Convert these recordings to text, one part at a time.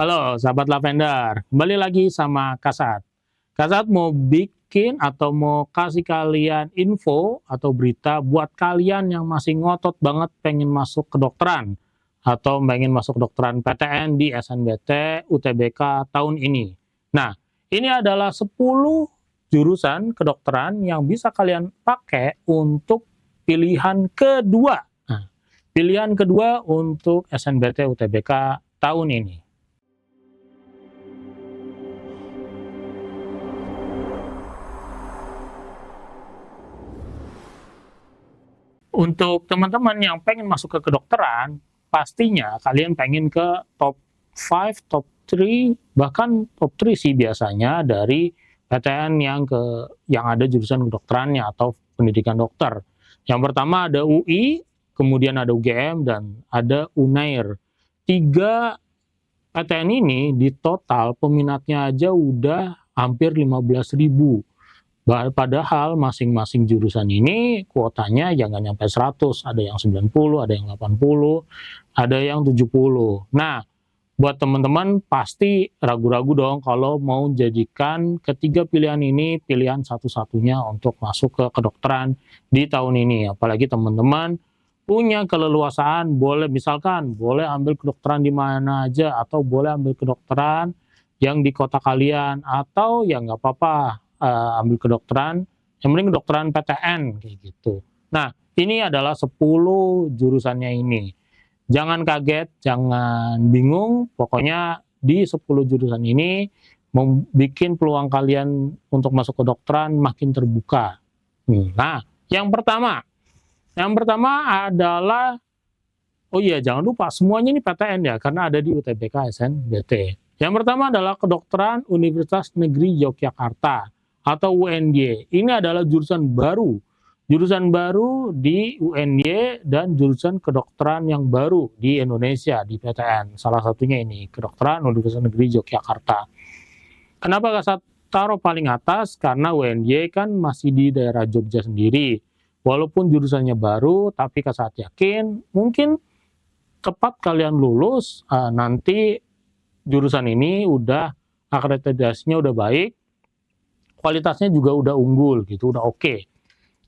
Halo sahabat Lavender, kembali lagi sama Kasat. Kasat mau bikin atau mau kasih kalian info atau berita buat kalian yang masih ngotot banget pengen masuk kedokteran atau pengen masuk kedokteran PTN di SNBT UTBK tahun ini. Nah, ini adalah 10 jurusan kedokteran yang bisa kalian pakai untuk pilihan kedua. Nah, pilihan kedua untuk SNBT UTBK tahun ini. Untuk teman-teman yang pengen masuk ke kedokteran, pastinya kalian pengen ke top 5, top 3, bahkan top 3 sih biasanya dari PTN yang ada jurusan kedokterannya atau pendidikan dokter. Yang pertama ada UI, kemudian ada UGM, dan ada UNAIR. 3 PTN ini di total peminatnya aja udah hampir 15.000. Padahal masing-masing jurusan ini kuotanya ya nggak nyampe 100, ada yang 90, ada yang 80, ada yang 70. Nah, buat teman-teman pasti ragu-ragu dong kalau mau jadikan ketiga pilihan ini pilihan satu-satunya untuk masuk ke kedokteran di tahun ini. Apalagi teman-teman punya keleluasaan, misalkan boleh ambil kedokteran di mana aja, atau boleh ambil kedokteran yang di kota kalian, atau ya nggak apa-apa ambil kedokteran, yang penting kedokteran PTN kayak gitu. Nah, ini adalah 10 jurusannya ini. Jangan kaget, jangan bingung, pokoknya di 10 jurusan ini membuat peluang kalian untuk masuk kedokteran makin terbuka. Nah, yang pertama adalah, oh iya jangan lupa semuanya ini PTN ya, karena ada di UTBK SNBT. Yang pertama adalah kedokteran Universitas Negeri Yogyakarta atau UNY. Ini adalah jurusan baru di UNY dan jurusan kedokteran yang baru di Indonesia di PTN. Salah satunya ini kedokteran Universitas Negeri Yogyakarta. Kenapa Kasat taruh paling atas? Karena UNY kan masih di daerah Jogja sendiri. Walaupun jurusannya baru, tapi Kasat yakin mungkin tepat kalian lulus nanti jurusan ini udah akreditasinya udah baik, kualitasnya juga udah unggul gitu, udah oke.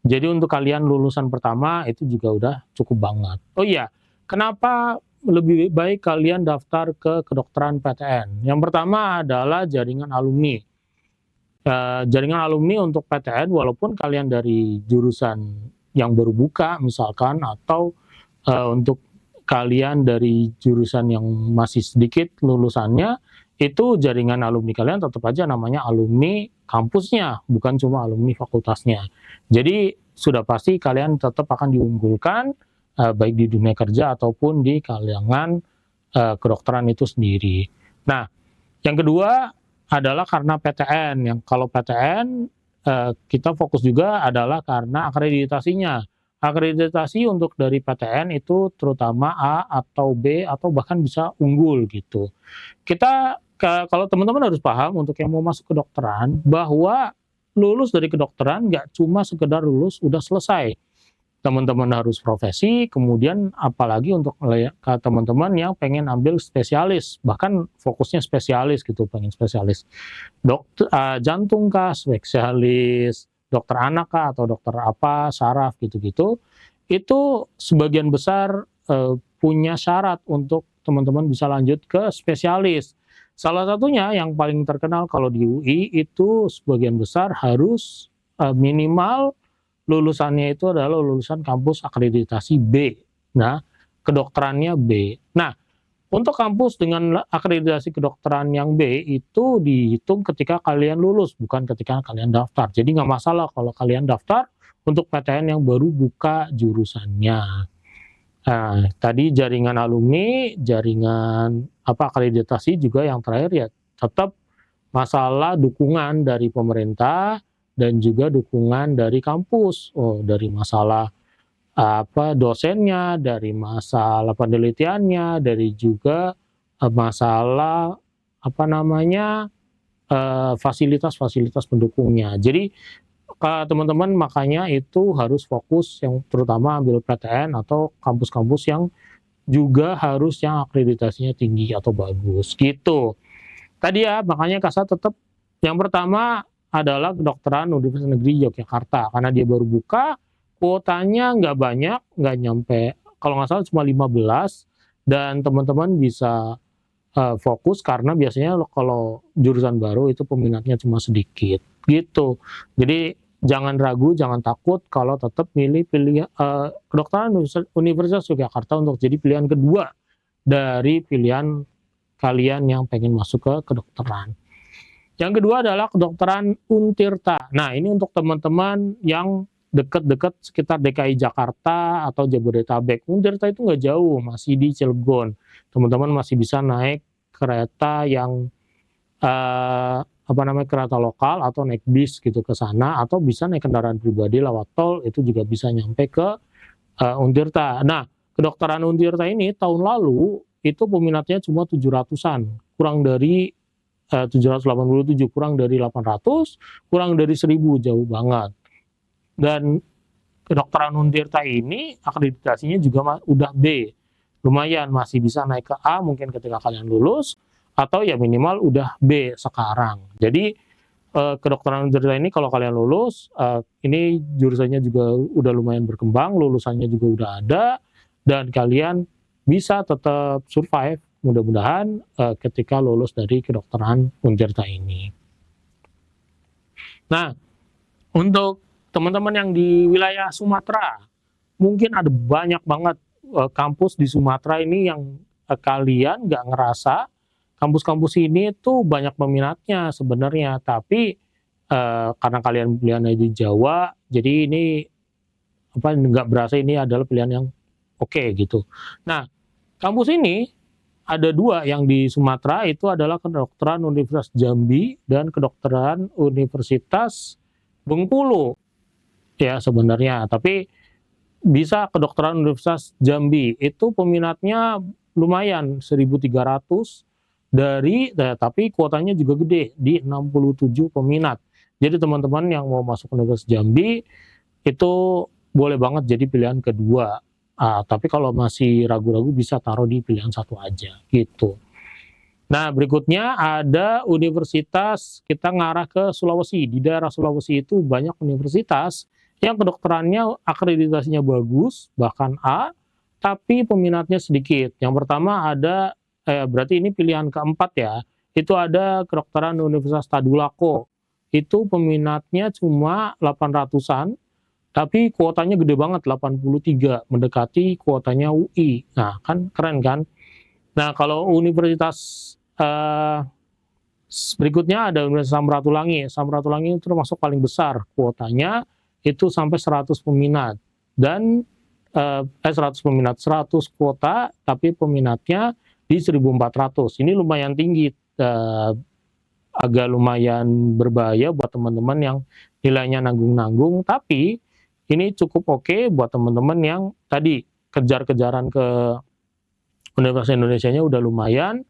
Jadi untuk kalian lulusan pertama itu juga udah cukup banget. Oh iya, kenapa lebih baik kalian daftar ke kedokteran PTN? Yang pertama adalah jaringan alumni. Jaringan alumni untuk PTN, walaupun kalian dari jurusan yang baru buka misalkan, atau untuk kalian dari jurusan yang masih sedikit lulusannya, itu jaringan alumni kalian tetap aja namanya alumni kampusnya, bukan cuma alumni fakultasnya. Jadi sudah pasti kalian tetap akan diunggulkan baik di dunia kerja ataupun di kalangan kedokteran itu sendiri. Nah, yang kedua adalah karena PTN. Yang kalau PTN kita fokus juga adalah karena akreditasinya. Akreditasi untuk dari PTN itu terutama A atau B atau bahkan bisa unggul gitu. Kalau teman-teman harus paham untuk yang mau masuk kedokteran bahwa lulus dari kedokteran nggak cuma sekedar lulus udah selesai. Teman-teman harus profesi, kemudian apalagi untuk teman-teman yang pengen ambil spesialis, bahkan fokusnya spesialis gitu, pengen spesialis jantung kah, spesialis dokter anak kah, atau dokter apa, saraf gitu-gitu, itu sebagian besar punya syarat untuk teman-teman bisa lanjut ke spesialis. Salah satunya yang paling terkenal kalau di UI itu sebagian besar harus minimal lulusannya itu adalah lulusan kampus akreditasi B. Nah, kedokterannya B. Nah, untuk kampus dengan akreditasi kedokteran yang B itu dihitung ketika kalian lulus, bukan ketika kalian daftar. Jadi nggak masalah kalau kalian daftar untuk PTN yang baru buka jurusannya. Nah, tadi jaringan alumni, jaringan akreditasi juga yang terakhir ya tetap masalah dukungan dari pemerintah dan juga dukungan dari kampus, dari masalah dosennya, dari masalah penelitiannya, dari juga masalah fasilitas-fasilitas pendukungnya. Jadi teman-teman makanya itu harus fokus yang terutama ambil PTN atau kampus-kampus yang juga harus yang akreditasinya tinggi atau bagus gitu. Tadi ya, makanya Kasa tetap yang pertama adalah kedokteran Universitas Negeri Yogyakarta, karena dia baru buka, kuotanya nggak banyak, nggak nyampe, kalau nggak salah cuma 15, dan teman-teman bisa fokus karena biasanya kalau jurusan baru itu peminatnya cuma sedikit gitu. Jadi jangan ragu, jangan takut kalau tetap pilih kedokteran Universitas Yogyakarta untuk jadi pilihan kedua dari pilihan kalian yang pengen masuk ke kedokteran. Yang kedua adalah kedokteran Untirta. Nah, ini untuk teman-teman yang dekat-dekat sekitar DKI Jakarta atau Jabodetabek. Untirta itu nggak jauh, masih di Cilegon. Teman-teman masih bisa naik kereta yang kereta lokal atau naik bis gitu ke sana, atau bisa naik kendaraan pribadi lewat tol, itu juga bisa nyampe ke Untirta. Nah, kedokteran Untirta ini tahun lalu itu peminatnya cuma 700-an, kurang dari 787, kurang dari 800, kurang dari 1000, jauh banget. Dan kedokteran Untirta ini akreditasinya juga udah B, lumayan, masih bisa naik ke A mungkin ketika kalian lulus, atau ya minimal udah B sekarang. Jadi kedokteran Untirta ini kalau kalian lulus, ini jurusannya juga udah lumayan berkembang, lulusannya juga udah ada, dan kalian bisa tetap survive mudah-mudahan ketika lulus dari kedokteran Untirta ini. Nah, untuk teman-teman yang di wilayah Sumatera, mungkin ada banyak banget kampus di Sumatera ini yang kalian nggak ngerasa kampus-kampus ini tuh banyak peminatnya sebenarnya, tapi karena kalian pilihannya di Jawa, jadi ini nggak berasa ini adalah pilihan yang oke gitu. Nah, kampus ini ada dua yang di Sumatera, itu adalah kedokteran Universitas Jambi dan kedokteran Universitas Bengkulu ya sebenarnya, tapi bisa kedokteran Universitas Jambi itu peminatnya lumayan 1.300 tapi kuotanya juga gede di 67 peminat. Jadi teman-teman yang mau masuk Universitas Jambi itu boleh banget jadi pilihan kedua. Tapi kalau masih ragu-ragu bisa taruh di pilihan satu aja gitu. Nah, berikutnya ada universitas, kita ngarah ke Sulawesi. Di daerah Sulawesi itu banyak universitas yang kedokterannya akreditasinya bagus, bahkan A, tapi peminatnya sedikit. Yang pertama ada, berarti ini pilihan keempat ya, itu ada kedokteran Universitas Tadulako. Itu peminatnya cuma 800-an, tapi kuotanya gede banget, 83, mendekati kuotanya UI. Nah, kan keren kan? Nah, kalau universitas berikutnya ada Universitas Samratulangi. Samratulangi itu termasuk paling besar, kuotanya itu sampai 100 peminat. Dan 100 kuota, tapi peminatnya di 1.400. Ini lumayan tinggi, agak lumayan berbahaya buat teman-teman yang nilainya nanggung-nanggung, tapi ini cukup oke buat teman-teman yang tadi kejar-kejaran ke Universitas Indonesianya udah lumayan.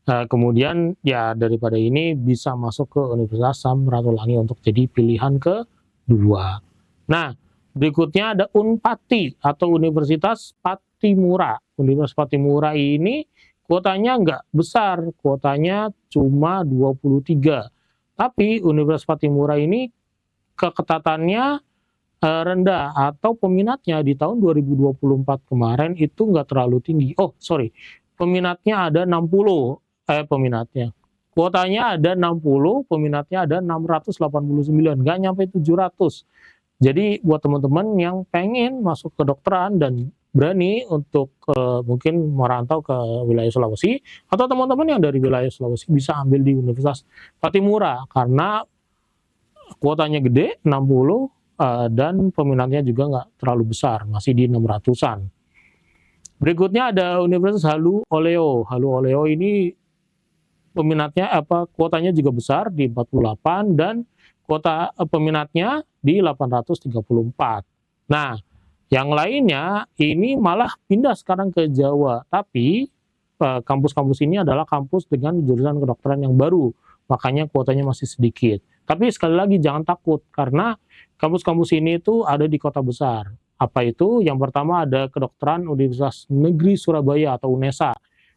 Kemudian ya daripada ini bisa masuk ke Universitas Samratulangi untuk jadi pilihan kedua. Nah, berikutnya ada Unpati atau Universitas Patimura. Universitas Patimura ini kuotanya nggak besar, kuotanya cuma 23. Tapi Universitas Patimura ini keketatannya rendah, atau peminatnya di tahun 2024 kemarin itu nggak terlalu tinggi. Peminatnya ada 60, kuotanya ada 60, peminatnya ada 689, nggak nyampe 700. Jadi buat teman-teman yang pengen masuk ke kedokteran dan berani untuk mungkin merantau ke wilayah Sulawesi, atau teman-teman yang dari wilayah Sulawesi bisa ambil di Universitas Patimura karena kuotanya gede, 60, dan peminatnya juga nggak terlalu besar, masih di 600-an. Berikutnya ada Universitas Halu Oleo. Halu Oleo ini peminatnya kuotanya juga besar di 48, dan kuota peminatnya di 834. Nah, yang lainnya ini malah pindah sekarang ke Jawa, tapi kampus-kampus ini adalah kampus dengan jurusan kedokteran yang baru, makanya kuotanya masih sedikit. Tapi sekali lagi jangan takut, karena kampus-kampus ini itu ada di kota besar. Apa itu? Yang pertama ada Kedokteran Universitas Negeri Surabaya atau UNESA.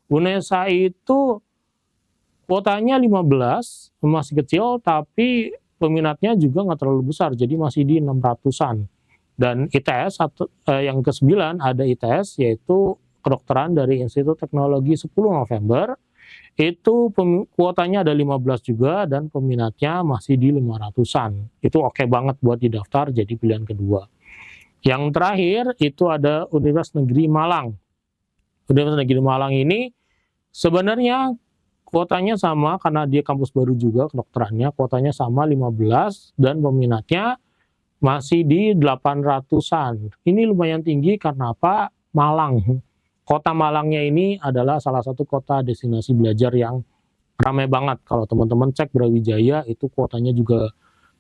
UNESA itu kuotanya 15, masih kecil, tapi peminatnya juga nggak terlalu besar, jadi masih di 600-an. Dan ITS, yang ke-9 ada ITS, yaitu kedokteran dari Institut Teknologi 10 November, itu kuotanya ada 15 juga, dan peminatnya masih di 500-an. Itu oke banget buat didaftar, jadi pilihan kedua. Yang terakhir itu ada Universitas Negeri Malang. Universitas Negeri Malang ini sebenarnya kuotanya sama karena dia kampus baru juga kedokterannya, kuotanya sama 15 dan peminatnya masih di 800-an. Ini lumayan tinggi karena apa? Malang. Kota Malangnya ini adalah salah satu kota destinasi belajar yang ramai banget. Kalau teman-teman cek Brawijaya itu kuotanya juga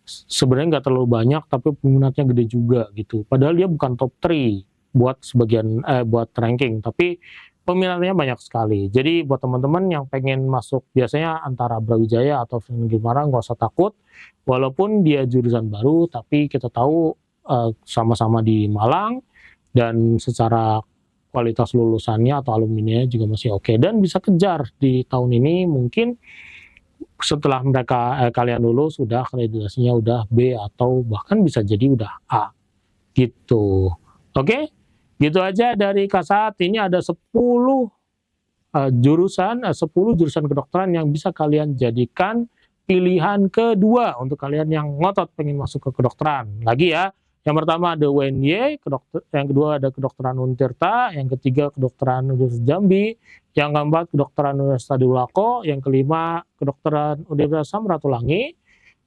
sebenarnya nggak terlalu banyak, tapi peminatnya gede juga gitu. Padahal dia bukan top 3 buat sebagian buat ranking, tapi peminatnya banyak sekali. Jadi buat teman-teman yang pengen masuk biasanya antara Brawijaya atau Negeri Malang, nggak usah takut. Walaupun dia jurusan baru, tapi kita tahu sama-sama di Malang dan secara kualitas lulusannya atau alumninya juga masih oke dan bisa kejar di tahun ini. Mungkin setelah mereka kalian lulus sudah akreditasinya udah B atau bahkan bisa jadi udah A gitu. Oke, gitu aja dari Kasat. Ini ada 10 jurusan kedokteran yang bisa kalian jadikan pilihan kedua untuk kalian yang ngotot pengen masuk ke kedokteran. Lagi ya, yang pertama ada UNY, yang kedua ada kedokteran Untirta, yang ketiga kedokteran Universitas Jambi, yang keempat kedokteran Universitas Tadulako, yang kelima kedokteran Universitas Samratulangi,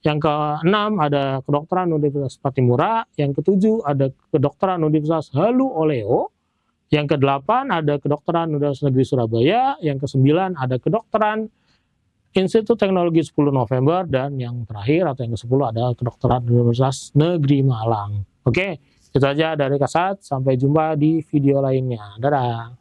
yang keenam ada kedokteran Universitas Patimura, yang ketujuh ada kedokteran Universitas Halu Oleo, yang kedelapan ada kedokteran Universitas Negeri Surabaya, yang kesembilan ada kedokteran Institut Teknologi 10 November, dan yang terakhir atau yang ke-10 adalah kedokteran Universitas Negeri Malang. Oke, itu aja dari Kasat. Sampai jumpa di video lainnya. Dadah.